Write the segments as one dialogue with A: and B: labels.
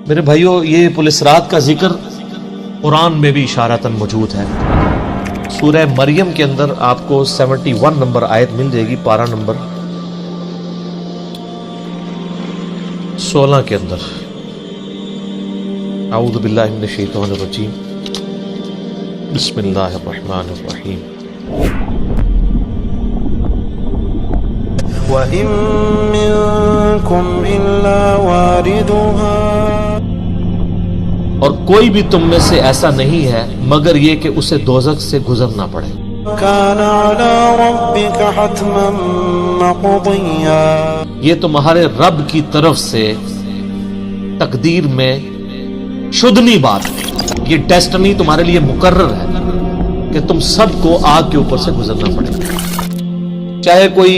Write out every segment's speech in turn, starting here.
A: میرے بھائیوں، یہ پولیس رات کا ذکر قرآن میں بھی اشارتاً موجود ہے۔ سورہ مریم کے اندر آپ کو 71 نمبر آیت مل جائے گی، پارہ نمبر 16 کے اندر۔ اعوذ باللہ من الشیطان الرجیم، بسم اللہ الرحمن الرحیم۔
B: وَإِن مِّنكُمْ إِلَّا وَارِدُهَا،
A: اور کوئی بھی تم میں سے ایسا نہیں ہے مگر یہ کہ اسے دوزخ سے گزرنا پڑے۔
B: كَانَ عَلَى رَبِّكَ حَتْمًا مَّقْضِيًّا،
A: یہ تمہارے رب کی طرف سے تقدیر میں شدنی بات ہے، یہ ڈیسٹنی تمہارے لیے مقرر ہے کہ تم سب کو آگ کے اوپر سے گزرنا پڑے گا۔ چاہے کوئی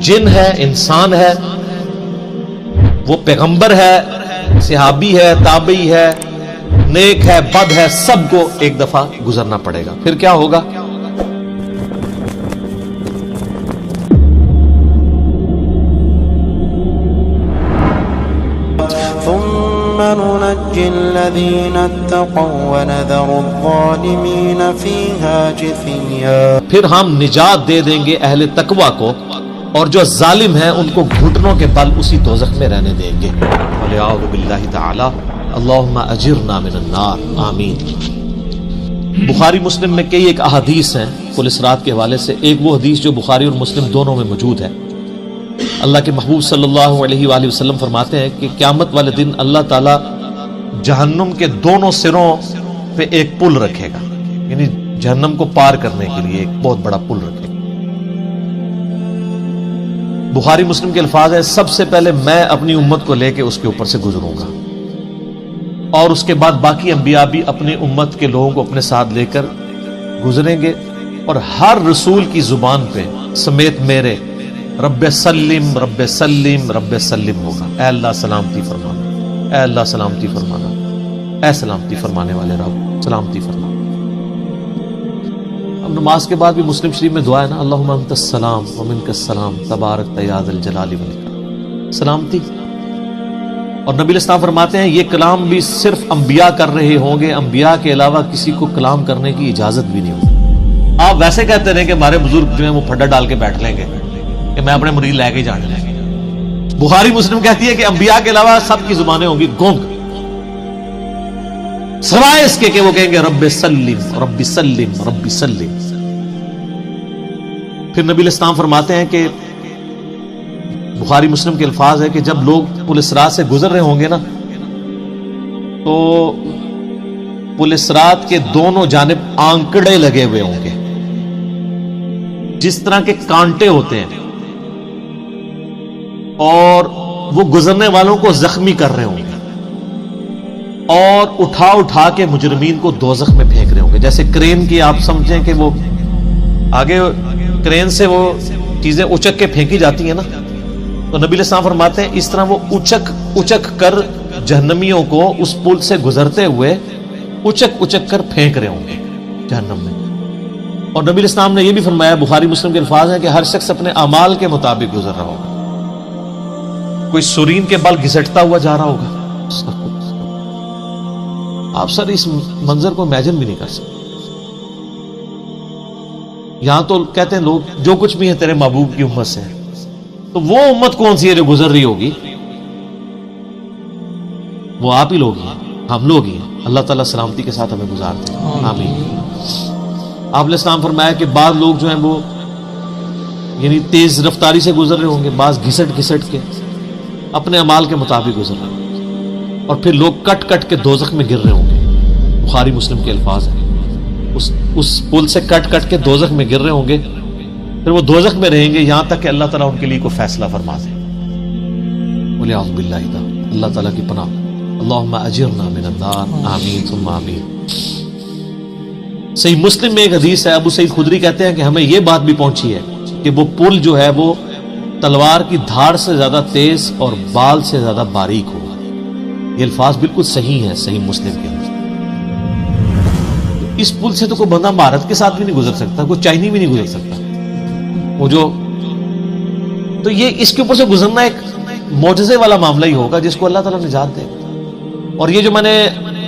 A: جن ہے، انسان ہے، وہ پیغمبر ہے، صحابی ہے، تابعی ہے، نیک ہے، بد ہے، سب کو ایک دفعہ گزرنا پڑے گا۔ پھر کیا ہوگا؟
B: ثُمَّ نُنَجِّي الَّذِينَ اتَّقَوْا وَنَذَرُ الظَّالِمِينَ فِيهَا جِثِيًّا،
A: پھر ہم نجات دے دیں گے اہل تقوی کو، اور جو ظالم ہیں ان کو گھٹنوں کے بل اسی دوزخ میں رہنے دیں گے۔ وَلِعَوْذُ بِاللَّهِ تَعَالَى اللہم اجرنا من النار، آمین۔ بخاری مسلم میں کئی ایک احادیث ہیں پولیس رات کے حوالے سے۔ ایک وہ حدیث جو بخاری اور مسلم دونوں میں موجود ہے۔ اللہ کے محبوب صلی اللہ علیہ وآلہ وسلم فرماتے ہیں کہ قیامت والے دن اللہ تعالیٰ جہنم کے دونوں سروں پہ ایک پل رکھے گا، یعنی جہنم کو پار کرنے کے لیے ایک بہت بڑا پل رکھے گا۔ بخاری مسلم کے الفاظ ہیں، سب سے پہلے میں اپنی امت کو لے کے اس کے اوپر سے گزروں گا، اور اس کے بعد باقی انبیاء بھی اپنی امت کے لوگوں کو اپنے ساتھ لے کر گزریں گے، اور ہر رسول کی زبان پہ سمیت میرے رب سلم رب سلم رب سلم ہوگا۔ اے اللہ سلامتی فرمانا، اے اللہ سلامتی فرمانا، اے سلامتی فرمانے والے رب سلامتی فرمانا۔ اب نماز کے بعد بھی مسلم شریف میں دعا ہے نا، اللہم انت السلام ومنک السلام تبارک یا ذا الجلال والاکرام، سلامتی۔ اور نبی الاسلام فرماتے ہیں یہ کلام بھی صرف انبیاء کر رہے ہوں گے، انبیاء کے علاوہ کسی کو کلام کرنے کی اجازت بھی نہیں ہوگی۔ آپ ویسے کہتے رہیں کہ ہمارے بزرگ جو ہیں وہ پھڈا ڈال کے بیٹھ لیں گے کہ میں اپنے مرید لے کے جانے لیں گے۔ بخاری مسلم کہتی ہے کہ انبیاء کے علاوہ سب کی زبانیں ہوں گی گونگ، سوائے اس کے کہ وہ کہیں گے رب سلم رب سلم رب سلم۔ پھر نبی الاسلام فرماتے ہیں کہ بخاری مسلم کے الفاظ ہے کہ جب لوگ پولیس رات سے گزر رہے ہوں گے نا، تو پولیس رات کے دونوں جانب آنکڑے لگے ہوئے ہوں گے، جس طرح کے کانٹے ہوتے ہیں، اور وہ گزرنے والوں کو زخمی کر رہے ہوں گے، اور اٹھا اٹھا کے مجرمین کو دوزخ میں پھینک رہے ہوں گے۔ جیسے کرین کی آپ سمجھیں کہ وہ آگے کرین سے وہ چیزیں اچک کے پھینکی جاتی ہیں نا، تو نبی علیہ السلام فرماتے ہیں اس طرح وہ اچک کر جہنمیوں کو اس پل سے گزرتے ہوئے اچک کر پھینک رہے ہوں گے جہنم میں۔ اور نبی علیہ السلام نے یہ بھی فرمایا، بخاری مسلم کے الفاظ ہیں کہ ہر شخص اپنے اعمال کے مطابق گزر رہا ہوگا۔ کوئی سورین کے بل گھسٹتا ہوا جا رہا ہوگا، آپ سر اس منظر کو امیجن بھی نہیں کر سکتے۔ یہاں تو کہتے ہیں لوگ جو کچھ بھی ہے تیرے محبوب کی امت سے ہے، تو وہ امت کون سی ہے جو گزر رہی ہوگی؟ وہ آپ ہی لوگ ہیں، ہم لوگ ہی ہیں۔ اللہ تعالیٰ سلامتی کے ساتھ ہمیں گزار دیں، آمین۔ آپ علیہ السلام فرمایا کہ بعض لوگ جو ہیں وہ یعنی تیز رفتاری سے گزر رہے ہوں گے، بعض گھسٹ کے اپنے اعمال کے مطابق گزر رہے ہوں گے، اور پھر لوگ کٹ کے دوزخ میں گر رہے ہوں گے۔ بخاری مسلم کے الفاظ ہیں، اس پل سے کٹ کے دوزخ میں گر رہے ہوں گے، پھر وہ دوزخ میں رہیں گے یہاں تک کہ اللہ تعالیٰ ان کے لیے کوئی فیصلہ فرما دے۔ وَلِعَوْذُ بِاللَّهِ تَعَالَى، اللہ تعالیٰ کی پناہ۔ اللہم اجرنا من النار، آمین ثم آمین۔ صحیح مسلم میں ایک حدیث ہے، ابو سعید خدری کہتے ہیں کہ ہمیں یہ بات بھی پہنچی ہے کہ وہ پل جو ہے وہ تلوار کی دھاڑ سے زیادہ تیز اور بال سے زیادہ باریک ہوگا۔ یہ الفاظ بالکل صحیح ہیں صحیح مسلم کے اندر۔ اس پل سے تو کوئی بندہ بھارت کے ساتھ بھی نہیں گزر سکتا، کوئی چائنی بھی نہیں گزر سکتا، وہ جو تو یہ اس کے اوپر سے گزرنا ایک معجزے والا معاملہ ہی ہوگا جس کو اللہ تعالیٰ نجات دے گا۔ اور یہ جو میں نے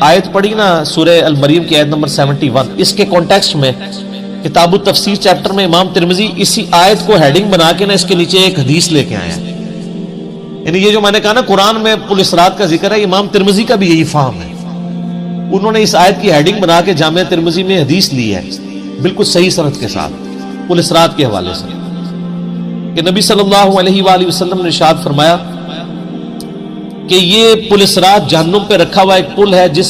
A: آیت پڑھی نا سورہ المریم کی آیت نمبر 71، اس کے کانٹیکسٹ میں کتاب التفسیر چیپٹر میں امام ترمذی اسی آیت کو ہیڈنگ بنا کے نا اس کے نیچے ایک حدیث لے کے آیا ہے. یعنی یہ جو میں نے کہا نا قرآن میں پل اسرات کا ذکر ہے، امام ترمذی کا بھی یہی فہم ہے. انہوں نے اس آیت کی ہیڈنگ بنا کے جامعہ ترمذی میں حدیث لی ہے بالکل صحیح سند کے ساتھ پل اسرات کے حوالے سے، کہ نبی صلی اللہ علیہ وآلہ وسلم نے ارشاد فرمایا کہ یہ پل اسرات جہنم پہ رکھا ہوا ایک پل ہے جس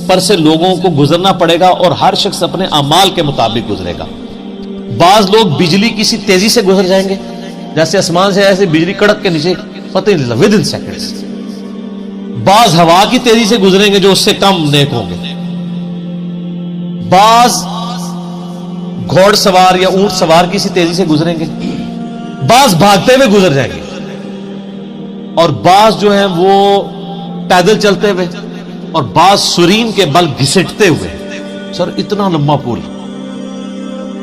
A: پر سے لوگوں کو گزرنا پڑے گا اور ہر شخص اپنے اعمال کے مطابق گزرے گا. بعض لوگ بجلی کسی تیزی سے گزر جائیں گے، جیسے آسمان سے ایسے بجلی کڑک کے نیچے پتہ نہیں ود ان سیکنڈز. بعض ہوا کی تیزی سے گزریں گے جو اس سے کم نیک ہوں گے. بعض گھوڑ سوار یا اونٹ سوار کسی تیزی سے گزریں گے، بعض بھاگتے ہوئے گزر جائیں گے، اور بعض جو ہیں وہ پیدل چلتے ہوئے، اور بعض سرین کے بل گھسٹتے ہوئے. سر اتنا لمبا پل،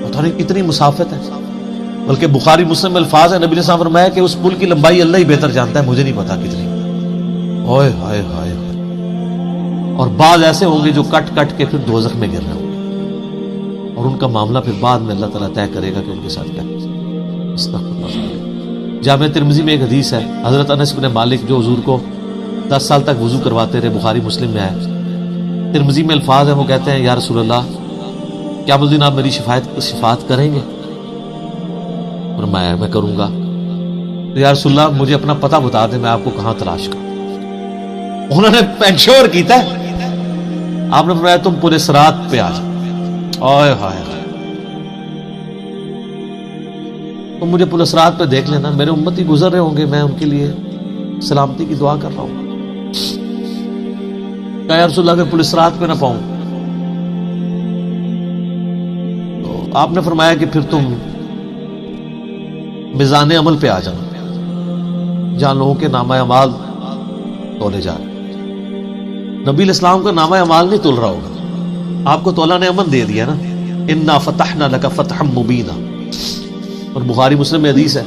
A: پتہ نہیں کتنی مسافت ہے. بلکہ بخاری مسلم میں الفاظ ہے، نبی نے صاحب فرمایا کہ اس پل کی لمبائی اللہ ہی بہتر جانتا ہے، مجھے نہیں پتا کتنی. اوئے ہائے ہائے. اور بعض ایسے ہوں گے جو کٹ کٹ کے پھر دوزخ میں گر رہے ہوں گے، اور ان کا معاملہ پھر بعد میں اللہ تعالیٰ طے کرے گا کہ ان کے ساتھ کیا. جامعہ ترمذی میں ایک حدیث ہے، حضرت انس بن مالک جو حضور کو 10 سال تک وضو کرواتے رہے، بخاری مسلم میں ہے. ترمذی میں الفاظ ہیں، وہ کہتے ہیں یا رسول اللہ کیا اس دن آپ میری شفاعت کریں گے؟ فرمایا میں کروں گا. تو یا رسول اللہ مجھے اپنا پتہ بتا دیں، میں آپ کو کہاں تلاش کروں. انہوں نے انشور کیتا ہے. آپ نے فرمایا تم پل اسرات پہ آ جاؤ. اوئے ہائے ہائے. تم مجھے پل اسرات پہ دیکھ لینا، میرے امتی گزر رہے ہوں گے، میں ان کے لیے سلامتی کی دعا کر رہا ہوں. کہا یا رسول اللہ اگر پل اسرات پہ نہ پاؤں تو آپ نے فرمایا کہ پھر تم میزان عمل پہ آ جانا، جہاں لوگوں کے نامہ اعمال تولے جا رہے. نبی الاسلام کا نامہ اعمال نہیں تول رہا ہوگا، آپ کو تو اللہ نے امن دے دیا نا، انا فتحنا لک فتحا مبینا. اور بخاری مسلم میں حدیث ہے،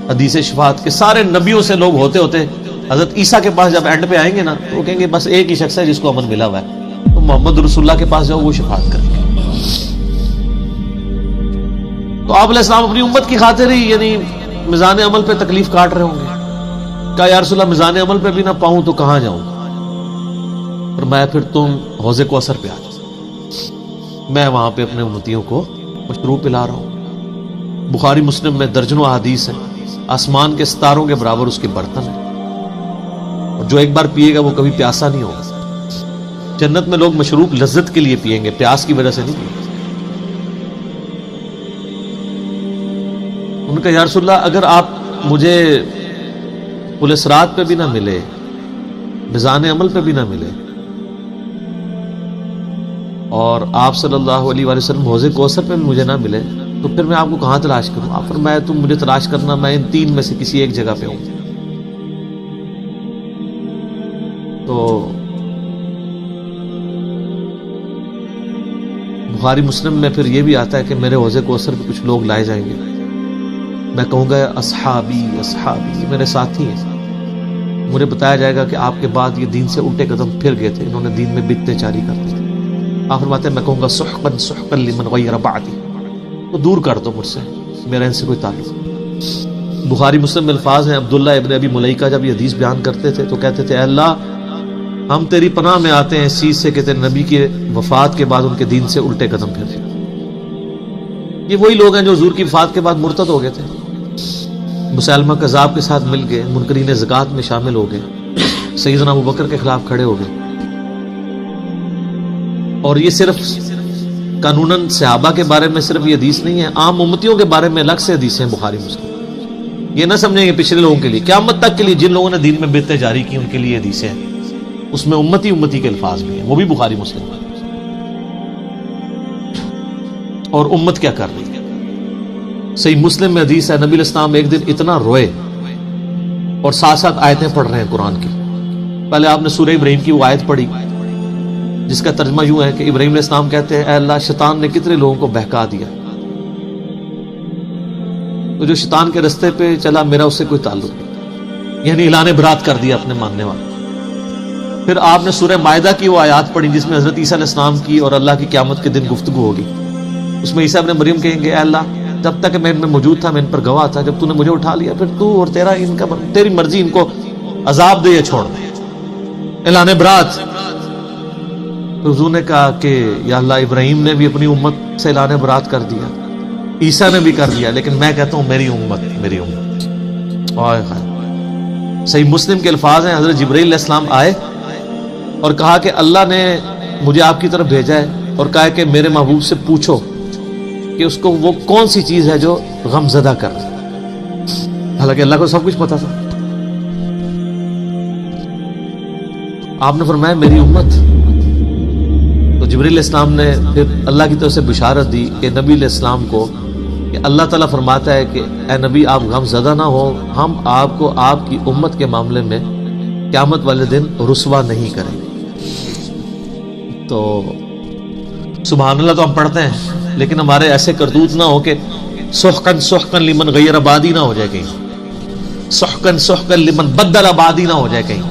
A: حدیث شفاعت کے سارے نبیوں سے لوگ ہوتے ہوتے حضرت عیسیٰ کے پاس جب اینڈ پہ آئیں گے نا تو وہ کہیں گے بس ایک ہی شخص ہے جس کو امن ملا ہوا ہے، تو محمد رسول اللہ کے پاس جاؤ، وہ شفاعت کریں گے. تو آپ علیہ السلام اپنی امت کی خاطر ہی یعنی میزان عمل پہ تکلیف کاٹ رہے ہوں گے. کہا یا رسول اللہ میزان عمل پہ بھی نہ پاؤں تو کہاں جاؤں؟ فرمایا پھر تم حوض کوثر پہ آ جاؤ، میں وہاں پہ اپنے امتیوں کو مشروب پلا رہا ہوں. بخاری مسلم میں درجنوں احادیث ہیں، آسمان کے ستاروں کے برابر اس کے برتن ہیں، اور جو ایک بار پیے گا وہ کبھی پیاسا نہیں ہوگا. جنت میں لوگ مشروب لذت کے لیے پئیں گے، پیاس کی وجہ سے نہیں پئیں گے. ان کا یا رسول اللہ اگر آپ مجھے پل اسرات پہ بھی نہ ملے، میزان عمل پہ بھی نہ ملے، اور آپ صلی اللہ علیہ وآلہ وسلم حوض کوثر پہ بھی مجھے نہ ملے، تو پھر میں آپ کو کہاں تلاش کروں؟ آپ فرمایا تم مجھے تلاش کرنا، میں ان 3 میں سے کسی ایک جگہ پہ ہوں. تو بخاری مسلم میں پھر یہ بھی آتا ہے کہ میرے حوض کوثر پہ کچھ لوگ لائے جائیں گے، میں کہوں گا اصحابی اصحابی، میرے ساتھی ہیں. مجھے بتایا جائے گا کہ آپ کے بعد یہ دین سے الٹے قدم پھر گئے تھے، انہوں نے دین میں بدعتیں جاری کر دی تھی. آپ فرماتے ہیں میں کہوں گا سحقا سحقا لمن غیر بعدی، تو دور کر دو مجھ سے، میرا ان سے کوئی تعلق. بخاری مسلم میں الفاظ ہیں، عبداللہ ابن ابی ملیکہ جب یہ حدیث بیان کرتے تھے تو کہتے تھے اے اللہ ہم تیری پناہ میں آتے ہیں اس چیز سے کہ تیرے نبی کے وفات کے بعد ان کے دین سے الٹے قدم پھر گئے. یہ وہی لوگ ہیں جو حضور کی وفات کے بعد مرتد ہو گئے تھے، مسلمہ کذاب کے ساتھ مل گئے، منکرین زکوٰۃ میں شامل ہو گئے، سیدنا ابوبکر کے خلاف کھڑے ہو گئے. اور یہ صرف قانوناً صحابہ کے بارے میں صرف یہ حدیث نہیں ہے، عام امتیوں کے بارے میں الگ سے حدیثیں ہیں بخاری مسلم. یہ نہ سمجھیں کہ پچھلے لوگوں کے لیے، قیامت تک کے لیے جن لوگوں نے دین میں بدعتیں جاری کی ان کے لیے حدیثیں ہیں، اس میں امتی کے الفاظ بھی ہیں، وہ بھی بخاری مسلم ہیں. اور امت کیا کر رہی ہے؟ صحیح مسلم میں حدیث ہے، نبی الاسلام ایک دن اتنا روئے اور ساتھ ساتھ آیتیں پڑھ رہے ہیں قرآن کی. پہلے آپ نے سورہ ابراہیم کی وہ آیت پڑھی جس کا ترجمہ یوں ہے کہ ابراہیم علیہ السلام کہتے ہیں اے اللہ شیطان نے کتنے لوگوں کو بہکا دیا، تو جو شیطان کے رستے پہ چلا میرا اس سے کوئی تعلق نہیں، یعنی اعلان برات کر دیا اپنے ماننے والے. پھر آپ نے سورہ مائدہ کی وہ آیات پڑھی جس میں حضرت عیسیٰ علیہ السلام کی اور اللہ کی قیامت کے دن گفتگو ہوگی. اس میں عیسیٰ ابن مریم کہیں گے اے اللہ جب تک میں ان میں موجود تھا میں ان پر گواہ تھا, جب تو نے مجھے اٹھا لیا پھر تو اور تیری مرضی ان کو عذاب دے یا چھوڑ دے. اعلان برات. حضور نے کہا کہ یا اللہ ابراہیم نے بھی اپنی امت سے اعلان برات کر دیا, عیسیٰ نے بھی کر دیا, لیکن میں کہتا ہوں میری امت. صحیح مسلم کے الفاظ ہیں, حضرت جبرائیل علیہ السلام آئے اور کہا کہ اللہ نے مجھے آپ کی طرف بھیجا ہے اور کہا کہ میرے محبوب سے پوچھو کہ اس کو وہ کون سی چیز ہے جو غم زدہ کر. حالانکہ اللہ کو سب کچھ پتا تھا. آپ نے فرمایا میری امت. تو جبرائیل علیہ السلام نے پھر اللہ کی طرف سے بشارت دی کہ نبی علیہ السلام کو کہ اللہ تعالیٰ فرماتا ہے کہ اے نبی آپ غم زدہ نہ ہو, ہم آپ کو آپ کی امت کے معاملے میں قیامت والے دن رسوا نہیں کریں گے. تو سبحان اللہ تو ہم پڑھتے ہیں لیکن ہمارے ایسے کرتوت نہ ہو کہ سحقن سحقن لمن غیر آبادی نہ ہو جائے کہیں, سحقن سحقن لمن بدل آبادی نہ ہو جائے کہیں.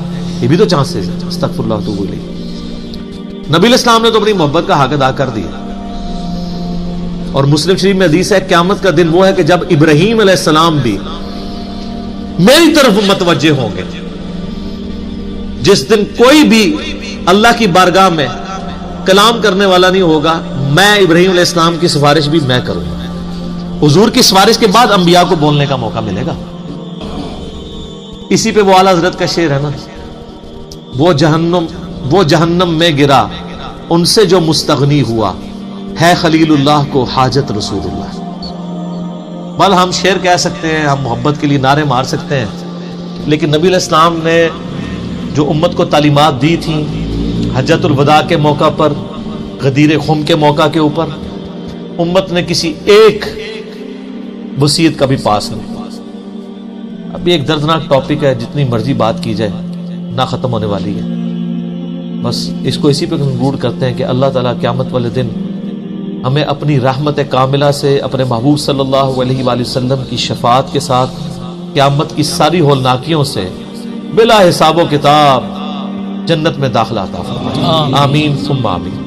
A: یہ بھی تو چانسز ہے. استغفر اللہ واتوب الیہ. نبی علیہ السلام نے تو اپنی محبت کا حق ادا کر دیا. اور مسلم شریف میں حدیث ہے قیامت کا دن وہ ہے کہ جب ابراہیم علیہ السلام بھی میری طرف متوجہ ہوں گے. جس دن کوئی بھی اللہ کی بارگاہ میں کلام کرنے والا نہیں ہوگا, میں ابراہیم علیہ السلام کی سفارش بھی میں کروں گا. حضور کی سفارش کے بعد انبیاء کو بولنے کا موقع ملے گا. اسی پہ وہ اعلیٰ حضرت کا شعر ہے نا, وہ جہنم میں گرا ان سے جو مستغنی ہوا, ہے خلیل اللہ کو حاجت رسول اللہ. بل ہم شعر کہہ سکتے ہیں, ہم محبت کے لیے نعرے مار سکتے ہیں, لیکن نبی علیہ السلام نے جو امت کو تعلیمات دی تھیں حجۃ الوداع کے موقع پر, غدیر خم کے موقع کے اوپر, امت نے کسی ایک وصیت کا بھی پاس نہیں. ابھی ایک دردناک ٹاپک ہے, جتنی مرضی بات کی جائے نہ ختم ہونے والی ہے. بس اس کو اسی پہ کنکلوڈ کرتے ہیں کہ اللہ تعالیٰ قیامت والے دن ہمیں اپنی رحمت کاملہ سے اپنے محبوب صلی اللہ علیہ وآلہ وسلم کی شفاعت کے ساتھ قیامت کی ساری ہولناکیوں سے بلا حساب و کتاب جنت میں داخلہ عطا فرمائے. آمین ثم آمین.